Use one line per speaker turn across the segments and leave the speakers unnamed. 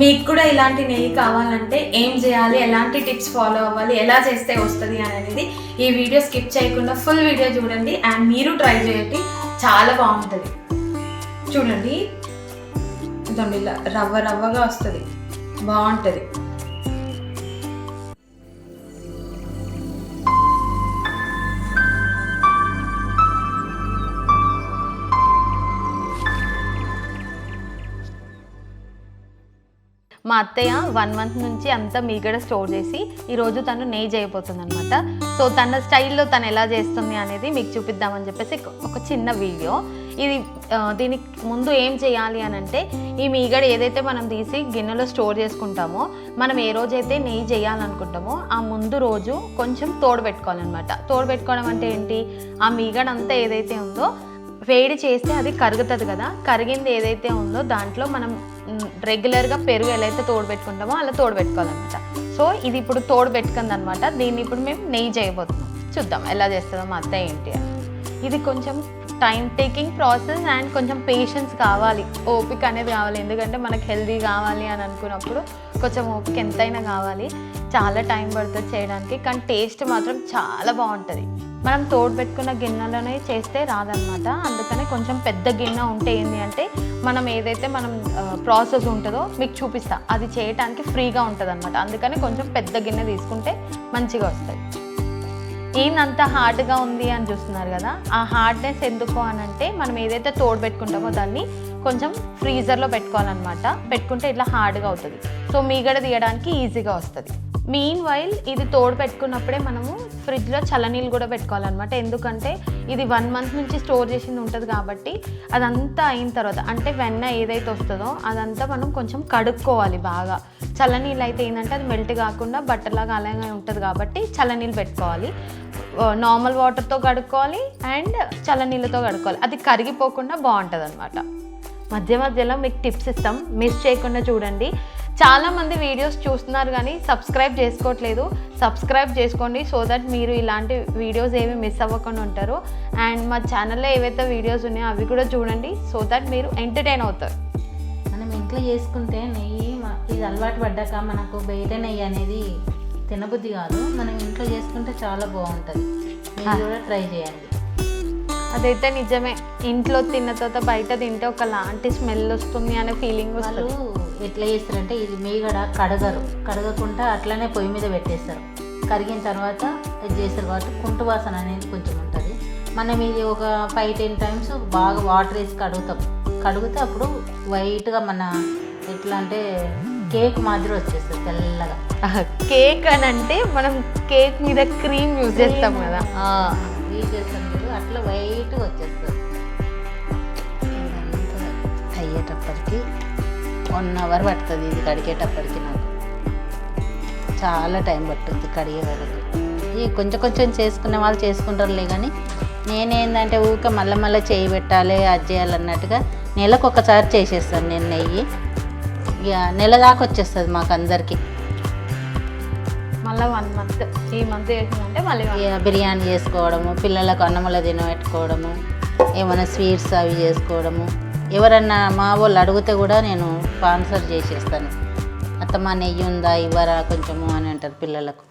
మీకు కూడా ఇలాంటి నెయ్యి కావాలంటే ఏం చేయాలి, ఎలాంటి టిప్స్ ఫాలో అవ్వాలి, ఎలా చేస్తే వస్తుంది అనేది ఈ వీడియో స్కిప్ చేయకుండా ఫుల్ వీడియో చూడండి. అండ్ మీరు ట్రై చేయండి, చాలా బాగుంటుంది. చూడండి ఇదండి, ఇలా రవ్వగా వస్తుంది, బాగుంటుంది.
మా అత్తయ్య 1 month నుంచి అంతా మీగడ స్టోర్ చేసి ఈరోజు తను నెయ్యి చేయబోతుంది అనమాట. సో తన స్టైల్లో తను ఎలా చేస్తుంది అనేది మీకు చూపిద్దామని చెప్పేసి ఒక చిన్న వీడియో ఇది. దీనికి ముందు ఏం చేయాలి అని అంటే, ఈ మీగడ ఏదైతే మనం తీసి గిన్నెలో స్టోర్ చేసుకుంటామో, మనం ఏ రోజైతే నెయ్యి చేయాలనుకుంటామో ఆ ముందు రోజు కొంచెం తోడుపెట్టుకోవాలన్నమాట. తోడుపెట్టుకోవడం అంటే ఏంటి, ఆ మీగడ అంతా ఏదైతే ఉందో వేడి చేస్తే అది కరుగుతుంది కదా, కరిగింది ఏదైతే ఉందో దాంట్లో మనం రెగ్యులర్గా పెరుగు ఎలా అయితే తోడుపెట్టుకుంటామో అలా తోడుపెట్టుకోవాలన్నమాట. సో ఇది ఇప్పుడు తోడుపెట్టుకుంది అనమాట. దీన్ని ఇప్పుడు మేము నెయ్యి చేయబోతున్నాం. చూద్దాం ఎలా చేస్తుందో మా అత్త ఏంటి అని. ఇది కొంచెం టైం టేకింగ్ ప్రాసెస్ అండ్ కొంచెం పేషెన్స్ కావాలి, ఓపిక అనేది కావాలి. ఎందుకంటే మనకు హెల్దీ కావాలి అని అనుకున్నప్పుడు కొంచెం ఓపిక ఎంతైనా కావాలి. చాలా టైం పడుతుంది చేయడానికి, కానీ టేస్ట్ మాత్రం చాలా బాగుంటుంది. మనం తోడు పెట్టుకున్న గిన్నెలోనే చేస్తే రాదనమాట. అందుకని కొంచెం పెద్ద గిన్నె ఉంటే ఏంటి అంటే, మనం ఏదైతే మనం ప్రాసెస్ ఉంటుందో మీకు చూపిస్తా, అది చేయడానికి ఫ్రీగా ఉంటుంది అనమాట. అందుకని కొంచెం పెద్ద గిన్నె తీసుకుంటే మంచిగా వస్తుంది. ఏందంత హార్డ్గా ఉంది అని చూస్తున్నారు కదా, ఆ హార్డ్నెస్ ఎందుకు అని అంటే, మనం ఏదైతే తోడు పెట్టుకుంటామో దాన్ని కొంచెం ఫ్రీజర్లో పెట్టుకోవాలన్నమాట. పెట్టుకుంటే ఇట్లా హార్డ్గా అవుతుంది. సో మీగడ తీయడానికి ఈజీగా వస్తుంది. మీన్ వైల్ ఇది తోడు పెట్టుకున్నప్పుడే మనము ఫ్రిడ్జ్లో చల్లనీళ్ళు కూడా పెట్టుకోవాలన్నమాట. ఎందుకంటే ఇది 1 month నుంచి స్టోర్ చేసింది ఉంటుంది కాబట్టి అదంతా అయిన తర్వాత, అంటే వెన్న ఏదైతే వస్తుందో అదంతా మనం కొంచెం కడుక్కోవాలి బాగా. చల్లనీళ్ళు అయితే ఏంటంటే అది మెల్ట్ కాకుండా బట్టలాగా అలాగే ఉంటుంది కాబట్టి చల్లనీళ్ళు పెట్టుకోవాలి. నార్మల్ వాటర్తో కడుక్కోవాలి అండ్ చల్లనీళ్ళతో కడుక్కోవాలి. అది కరిగిపోకుండా బాగుంటుంది అనమాట. మధ్యలో మీకు టిప్స్ ఇస్తాం, మిస్ చేయకుండా చూడండి. చాలామంది వీడియోస్ చూస్తున్నారు కానీ సబ్స్క్రైబ్ చేసుకోవట్లేదు. సబ్స్క్రైబ్ చేసుకోండి, సో దట్ మీరు ఇలాంటి వీడియోస్ ఏమి మిస్ అవ్వకుండా ఉంటారు. అండ్ మా ఛానల్లో ఏవైతే వీడియోస్ ఉన్నాయో అవి కూడా చూడండి, సో దట్ మీరు ఎంటర్టైన్ అవుతారు.
మనం ఇంట్లో చేసుకుంటే నెయ్యి ఇది అలవాటు పడ్డాక మనకు బయట నెయ్యి అనేది తినబుద్ధి కాదు. మనం ఇంట్లో చేసుకుంటే చాలా బాగుంటుంది. మీరు కూడా ట్రై చేయండి.
అదైతే నిజమే. ఇంట్లో తిన్న తర్వాత బయట తింటే ఒకలాంటి స్మెల్ వస్తుంది అనే ఫీలింగ్ వస్తుంది.
ఎట్లా చేస్తారంటే, ఇది మీగడ కడగకుండా అట్లనే పొయ్యి మీద పెట్టేస్తారు. కరిగిన తర్వాత ఇది చేస్తారు కాబట్టి కుంటు వాసన అనేది కొంచెం ఉంటుంది. మనం ఇది ఒక 5-10 times బాగా వాటర్ వేసి కడిగితే అప్పుడు వైట్గా మన ఎట్లా అంటే కేక్ మాదిరి వచ్చేస్తుంది తెల్లగా.
కేక్ అని అంటే మనం కేక్ మీద క్రీమ్ యూజ్ చేస్తాం కదా,
యూజ్ చేస్తాం కదా, అట్లా వైట్గా వచ్చేస్తుంది. అయ్యేటప్పటికి 1 hour పడుతుంది. ఇది కడిగేటప్పటికి నాకు చాలా టైం పట్టుద్ది కడిగే వరకు. ఇది కొంచెం చేసుకునే వాళ్ళు చేసుకుంటారులే, కానీ నేనేందంటే ఊరికే మళ్ళీ చేయి పెట్టాలి, అది చేయాలన్నట్టుగా నెలకు ఒకసారి చేసేస్తాను నేను నెయ్యి. ఇక నెల దాకా వచ్చేస్తుంది మాకు అందరికీ.
మళ్ళీ 1 month ఈ మంత్ చేసిందంటే మళ్ళీ
బిర్యానీ చేసుకోవడము, పిల్లలకు అన్నముల తినబెట్టుకోవడము, ఏమైనా స్వీట్స్ అవి చేసుకోవడము. ఎవరన్నా మా వాళ్ళు అడిగితే కూడా నేను స్పాన్సర్ చేసేస్తాను. అత్తమ్మ నెయ్యి ఉందా ఇవ్వరా కొంచెము అని అంటారు పిల్లలకు.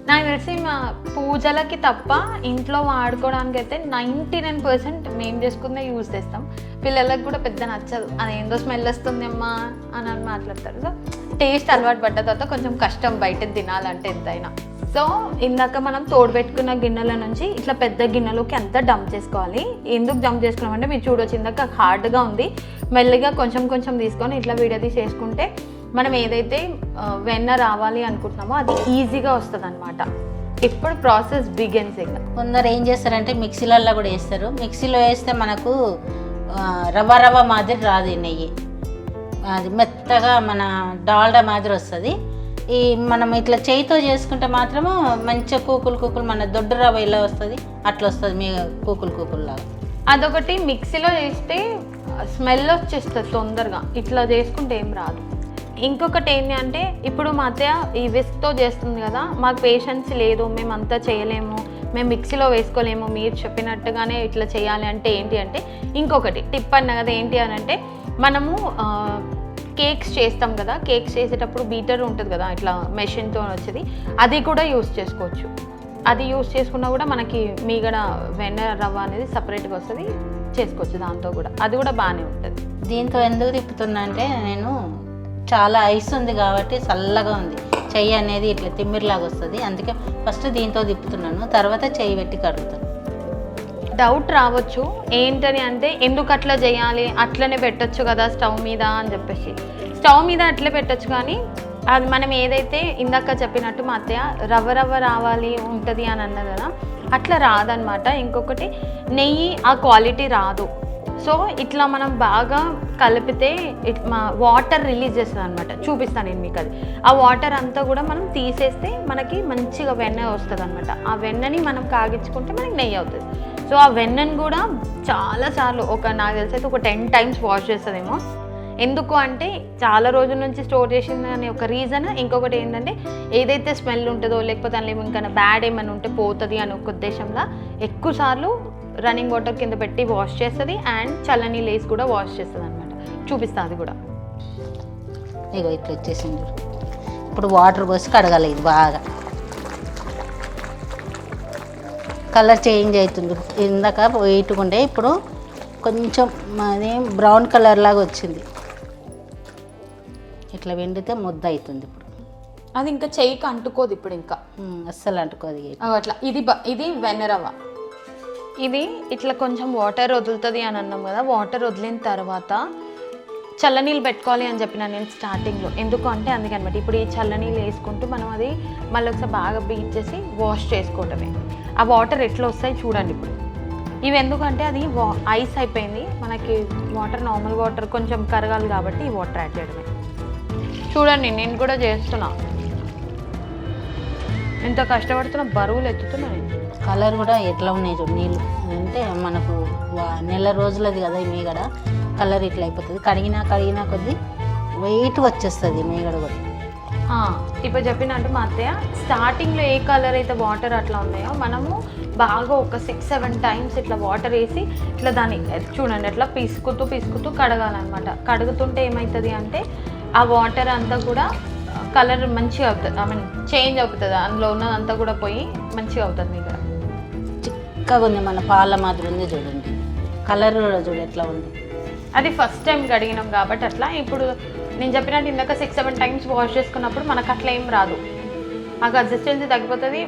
నాకు తెలిసి మా పూజలకి తప్ప ఇంట్లో వాడుకోవడానికి అయితే 99% మేము చేసుకునే యూజ్ చేస్తాం. పిల్లలకు కూడా పెద్ద నచ్చదు, అదేందో స్మెల్ వస్తుంది అమ్మా అని మాట్లాడతారు. సో టేస్ట్ అలవాటు పడ్డ తర్వాత కొంచెం కష్టం బయట తినాలంటే ఎంతైనా. సో ఇందాక మనం తోడుపెట్టుకున్న గిన్నెల నుంచి ఇట్లా పెద్ద గిన్నెలోకి అంతా డంప్ చేసుకోవాలి. ఎందుకు డంప్ చేసుకున్నామంటే మీరు చూడొచ్చు, ఇందాక హార్డ్గా ఉంది, మెల్లిగా కొంచెం తీసుకొని ఇట్లా విడదీసి చేసుకుంటే మనం ఏదైతే వెన్న రావాలి అనుకుంటున్నామో అది ఈజీగా వస్తుంది అనమాట. ఇప్పుడు ప్రాసెస్ బిగిన్స్.
కొందరు ఏం చేస్తారంటే మిక్సీలలో కూడా వేస్తారు. మిక్సీలో వేస్తే మనకు రవ్వ మాదిరి రాదు నెయ్యి, అది మెత్తగా మన డాల్డా మాదిరి వస్తుంది. ఈ మనం ఇట్లా చేయితో చేసుకుంటే మాత్రము మంచిగా కూకులు మన దొడ్డు రవ్వ ఇలా వస్తుంది, అట్లా వస్తుంది మీ కూకులు లాగా.
అదొకటి మిక్సీలో చేస్తే స్మెల్ వచ్చేస్తుంది తొందరగా, ఇట్లా చేసుకుంటే ఏం రాదు. ఇంకొకటి ఏంటి అంటే, ఇప్పుడు మా అత్తయ్య ఈ విస్క్తో చేస్తుంది కదా, మాకు పేషెన్స్ లేదు, మేమంతా చేయలేము, మేము మిక్సీలో వేసుకోలేము, మీరు చెప్పినట్టుగానే ఇట్లా చేయాలి అంటే ఏంటి అంటే, ఇంకొకటి టిప్ అన్న కదా ఏంటి అని అంటే, మనము కేక్స్ చేస్తాం కదా, కేక్స్ చేసేటప్పుడు బీటర్ ఉంటుంది కదా ఇట్లా మెషిన్తో వచ్చేది, అది కూడా యూస్ చేసుకోవచ్చు. అది యూస్ చేసుకున్నా కూడా మనకి మీగడ వెన్న రవ్వ అనేది సపరేట్గా వస్తుంది, చేసుకోవచ్చు దాంతో కూడా, అది కూడా బాగానే ఉంటుంది.
దీంతో ఎందుకు తిప్పుతున్నా అంటే నేను చాలా ఐస్ ఉంది కాబట్టి చల్లగా ఉంది, చెయ్యి అనేది ఇట్లా తిమ్మిరిలాగా వస్తుంది, అందుకే ఫస్ట్ దీంతో తిప్పుతున్నాను, తర్వాత చెయ్యి పెట్టి కడుగుతాను.
డౌట్ రావచ్చు ఏంటని అంటే ఎందుకు అట్లా చేయాలి, అట్లనే పెట్టొచ్చు కదా స్టవ్ మీద అని చెప్పేసి. స్టవ్ మీద అట్లే పెట్టొచ్చు, కానీ అది మనం ఏదైతే ఇందాక చెప్పినట్టు మా అత్తయ్య రవ్వ రవ్వ రావాలి ఉంటుంది అని అన్నది కదా, అట్లా రాదనమాట. ఇంకొకటి నెయ్యి ఆ క్వాలిటీ రాదు. సో ఇట్లా మనం బాగా కలిపితే మా వాటర్ రిలీజ్ చేస్తుంది అనమాట. చూపిస్తాను నేను మీకు అది. ఆ వాటర్ అంతా కూడా మనం తీసేస్తే మనకి మంచిగా వెన్న వస్తుంది అనమాట. ఆ వెన్నని మనం కాగించుకుంటే మనకి నెయ్యి అవుతుంది. సో ఆ వెన్నను కూడా చాలాసార్లు నాకు తెలిసి అయితే ఒక 10 times వాష్ చేస్తుందేమో. ఎందుకు అంటే చాలా రోజుల నుంచి స్టోర్ చేసింది అనే ఒక రీజన్. ఇంకొకటి ఏంటంటే ఏదైతే స్మెల్ ఉంటుందో లేకపోతే అందులో ఇంకా బ్యాడ్ ఏమైనా ఉంటే పోతుంది అనే ఒక ఉద్దేశంలో ఎక్కువసార్లు రన్నింగ్ వాటర్ కింద పెట్టి వాష్ చేస్తుంది అండ్ చల్లని లేస్ కూడా వాష్ చేస్తుంది అనమాట. చూపిస్తా అది కూడా.
ఇగో ఇట్లా వచ్చేసింది. ఇప్పుడు వాటర్ పోసి కడగాలి. ఇది బాగా కలర్ చేంజ్ అవుతుంది. ఇందాక వైట్గా ఉండే ఇప్పుడు కొంచెం అది బ్రౌన్ కలర్ లాగా వచ్చింది. ఇట్లా వెండితే ముద్ద అవుతుంది. ఇప్పుడు
అది ఇంకా చెయ్యికి అంటుకోదు. ఇప్పుడు ఇంకా
అస్సలు అంటుకోదు
అట్లా. ఇది వెన్నరవ్వ. ఇది ఇట్లా కొంచెం వాటర్ వదులుతుంది అని అన్నాం కదా. వాటర్ వదిలిన తర్వాత చల్లనీళ్ళు పెట్టుకోవాలి అని చెప్పిన నేను స్టార్టింగ్లో. ఎందుకు అంటే అందుకనమాట. ఇప్పుడు ఈ చల్లనీళ్ళు వేసుకుంటూ మనం అది మళ్ళీ ఒకసారి బాగా బీట్ చేసి వాష్ చేసుకోవటమే. ఆ వాటర్ ఎట్లా వస్తాయి చూడండి. ఇప్పుడు ఇవి ఎందుకంటే అది ఐస్ అయిపోయింది, మనకి వాటర్ నార్మల్ వాటర్ కొంచెం కరగాలి కాబట్టి ఈ వాటర్ యాడ్ చేయడమే. చూడండి నేను కూడా చేస్తున్నా, ఎంత కష్టపడుతున్నా, బరువులు ఎత్తుతున్నా నేను.
కలర్ కూడా ఎట్లా ఉన్నాయి చూడు నీళ్ళు. అంటే మనకు నెల రోజులది కదా ఈ మీగడ. కలర్ ఇట్లా అయిపోతుంది. కడిగినా కొద్దీ వెయిట్ వచ్చేస్తుంది మీగడ కూడా.
ఇప్పుడు చెప్పినట్టు మా అత్తయ్య స్టార్టింగ్లో ఏ కలర్ అయితే వాటర్ అట్లా ఉన్నాయో మనము బాగా ఒక 6-7 times ఇట్లా వాటర్ వేసి ఇట్లా దాన్ని చూడండి అట్లా పిసుకుతూ కడగాలన్నమాట. కడుగుతుంటే ఏమవుతుంది అంటే ఆ వాటర్ అంతా కూడా కలర్ మంచిగా అవుతుంది, చేంజ్ అవుతుంది. అందులో ఉన్నదంతా కూడా పోయి మంచిగా అవుతుంది మీకు.
చిక్కగా ఉంది, మన పాల మాదిరి ఉంది చూడండి. కలర్ కూడా చూడు ఎట్లా ఉంది.
అది ఫస్ట్ టైం కడిగినాం కాబట్టి అట్లా. ఇప్పుడు నేను చెప్పినట్టు ఇందాక 6-7 times వాష్ చేసుకున్నప్పుడు మనకు అట్లా ఏం రాదు. ఆ కన్సిస్టెన్సీ తగ్గిపోతుంది,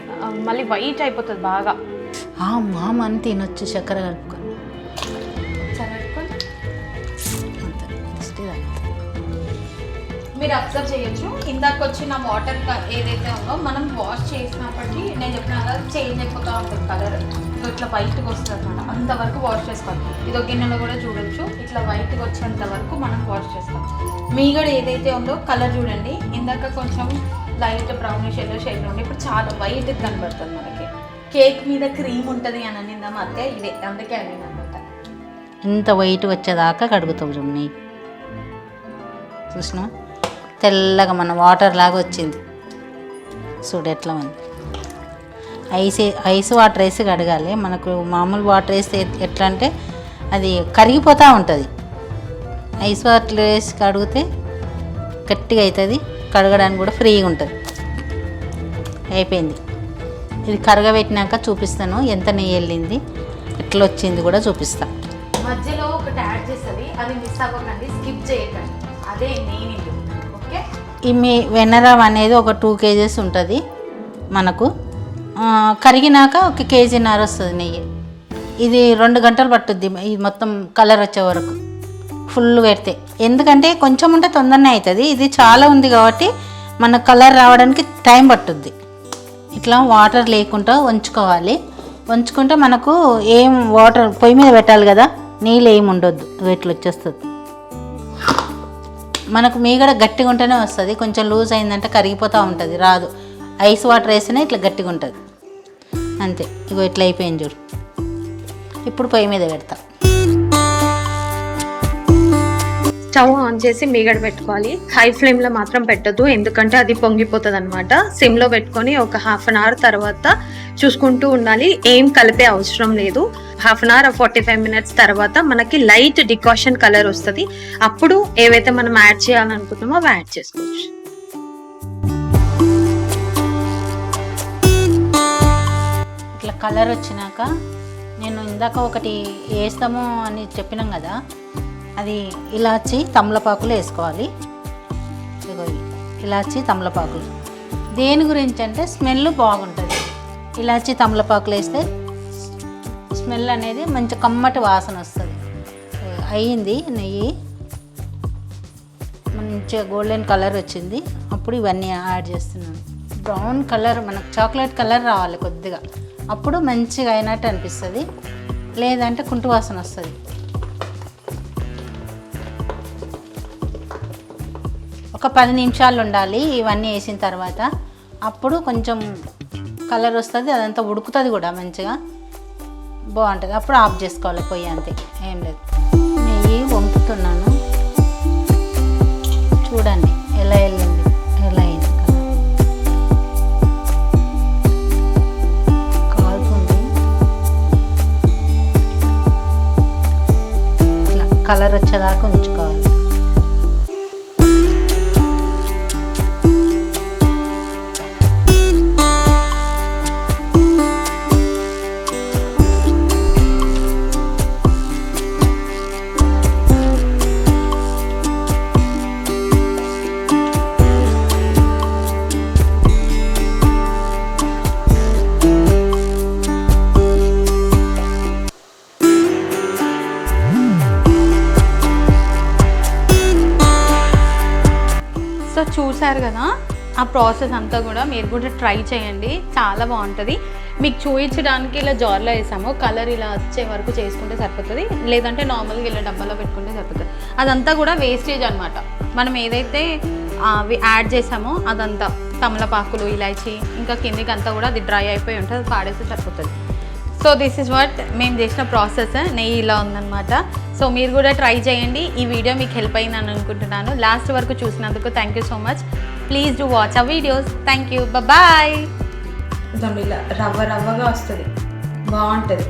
మళ్ళీ వైట్ అయిపోతుంది బాగా.
మామ అని తినొచ్చు చక్కెర కలుపుకొని.
మీరు అబ్జర్వ్ చేయొచ్చు, ఇందాక వచ్చిన వాటర్ ఏదైతే ఉందో మనం వాష్ చేసినప్పటికీ నేను చెప్పిన కదా చేంజ్ అయిపోతూ ఉంటుంది కలర్. ఇట్లా వైట్గా వస్తుంది అనమాట. అంతవరకు వాష్ చేసుకోవాలి. ఇది ఒక గిన్నెలో కూడా చూడొచ్చు. ఇట్లా వైట్గా వచ్చేంత వరకు మనం వాష్ చేసుకోవాలి. మీగడ ఏదైతే ఉందో కలర్ చూడండి, ఇందాక కొంచెం లైట్ బ్రౌనిష్ ఎల్లో షేడ్ ఉండి ఇప్పుడు చాలా వైట్ కనబడుతుంది మనకి. కేక్ మీద క్రీమ్ ఉంటుంది అని అనిందా మా అత్తయ్య, ఇదే అందుకే అనింది అనమాట.
ఇంత వైట్ వచ్చేదాకా కడుగుతాం చూడండి. చూసినా తెల్లగా మన వాటర్ లాగా వచ్చింది చూడు ఎట్లా ఉంది. ఐస్ వాటర్ వేసి కడగాలి. మనకు మామూలు వాటర్ వేస్తే ఎట్లా అంటే అది కరిగిపోతూ ఉంటుంది. ఐస్ వాటర్ వేసి కడిగితే గట్టిగా అవుతుంది, కడగడానికి కూడా ఫ్రీగా ఉంటుంది. అయిపోయింది. ఇది కరగబెట్టినాక చూపిస్తాను ఎంత నెయ్యి వెళ్ళింది, ఎట్లా వచ్చింది కూడా చూపిస్తాను.
మధ్యలో ఒకటి యాడ్ చేస్తుంది, అది మిస్ అవ్వకండి, స్కిప్ చేయకండి. అదే నేను ఓకే.
ఈ వెన్నరవ్వ అనేది ఒక 2 kgs ఉంటుంది మనకు. కరిగినాక 1 kg వస్తుంది నెయ్యి. ఇది 2 గంటలు పట్టుద్ది ఇది మొత్తం కలర్ వచ్చే వరకు ఫుల్ పెడితే. ఎందుకంటే కొంచెం ఉంటే తొందరనే అవుతుంది. ఇది చాలా ఉంది కాబట్టి మన కలర్ రావడానికి టైం పట్టుద్ది. ఇట్లా వాటర్ లేకుండా ఉంచుకోవాలి. ఉంచుకుంటే మనకు ఏం వాటర్ పొయ్యి మీద పెట్టాలి కదా, నీళ్ళు ఏమి ఉండొద్దు. ఇట్లా వచ్చేస్తుంది మనకు. మీగడ గట్టిగా ఉంటేనే వస్తుంది. కొంచెం లూజ్ అయిందంటే కరిగిపోతూ ఉంటుంది, రాదు. ఐస్ వాటర్ వేస్తేనే ఇట్లా గట్టిగా ఉంటుంది అంతే. ఇగో ఇట్లా అయిపోయింది చూడు. ఇప్పుడు పొయ్యి మీద పెడతా.
స్టవ్ ఆన్ చేసి మీగడ పెట్టుకోవాలి. హై ఫ్లేమ్లో మాత్రం పెట్టద్దు, ఎందుకంటే అది పొంగిపోతుంది అనమాట. సిమ్లో పెట్టుకొని ఒక 1/2 hour తర్వాత
చూసుకుంటూ ఉండాలి. ఏం కలిపే అవసరం లేదు. హాఫ్ అన్ అవర్ 45 మినిట్స్ తర్వాత మనకి లైట్ డికాషన్ కలర్ వస్తుంది. అప్పుడు ఏవైతే మనం యాడ్ చేయాలనుకుంటున్నామో అవి యాడ్ చేసుకోవచ్చు.
ఇట్లా కలర్ వచ్చినాక నేను ఇందాక ఒకటి వేస్తాము అని చెప్పినాం కదా, అది ఇలాచి తమలపాకులు వేసుకోవాలి. ఇదిగో ఇలాచి తమలపాకులు దేని గురించి అంటే స్మెల్ బాగుంటుంది. ఇలాచి తమలపాకులు వేస్తే స్మెల్ అనేది మంచి కమ్మటి వాసన వస్తుంది. అయ్యింది నెయ్యి మంచిగా గోల్డెన్ కలర్ వచ్చింది. అప్పుడు ఇవన్నీ యాడ్ చేస్తున్నాను. బ్రౌన్ కలర్ మనకు చాక్లెట్ కలర్ రావాలి కొద్దిగా, అప్పుడు మంచిగా అయినట్టు అనిపిస్తుంది. లేదంటే కుంటు వాసన వస్తుంది. ఒక 10 నిమిషాలు ఉండాలి ఇవన్నీ వేసిన తర్వాత. అప్పుడు కొంచెం కలర్ వస్తుంది, అదంతా ఉడుకుతుంది కూడా మంచిగా బాగుంటుంది. అప్పుడు ఆఫ్ చేసుకోవాలి పొయ్యి, అంతే, ఏం లేదు. నెయ్యి వంపుతున్నాను, చూడండి ఎలా వెళ్ళింది, ఎలా అయింది కాలుతుంది. ఇట్లా కలర్ వచ్చేదాకా ఉంచుకోవాలి.
సో చూసారు కదా, ఆ ప్రాసెస్ అంతా కూడా మీరు కూడా ట్రై చేయండి, చాలా బాగుంటుంది. మీకు చూపించడానికి ఇలా జార్లో వేసాము, కలర్ ఇలా వచ్చే వరకు చేసుకుంటే సరిపోతుంది. లేదంటే నార్మల్గా ఇలా డబ్బాలో పెట్టుకుంటే సరిపోతుంది. అదంతా కూడా వేస్టేజ్ అనమాట. మనం ఏదైతే అవి యాడ్ చేసామో అదంతా తమలపాకులు, ఇలాచి, ఇంకా కిందికి అంతా కూడా అది డ్రై అయిపోయి ఉంటుంది, అది పాడేస్తే సరిపోతుంది. సో దిస్ ఇస్ వాట్ మేము చేసిన ప్రాసెస్. నెయ్యి ఇలా ఉందన్నమాట. సో మీరు కూడా ట్రై చేయండి. ఈ వీడియో మీకు హెల్ప్ అయిందని అనుకుంటున్నాను. లాస్ట్ వరకు చూసినందుకు thank you so much. Please do watch our videos. Thank you, bye.
ఇలా రవ్వ రవ్వగా వస్తుంది, బాగుంటుంది.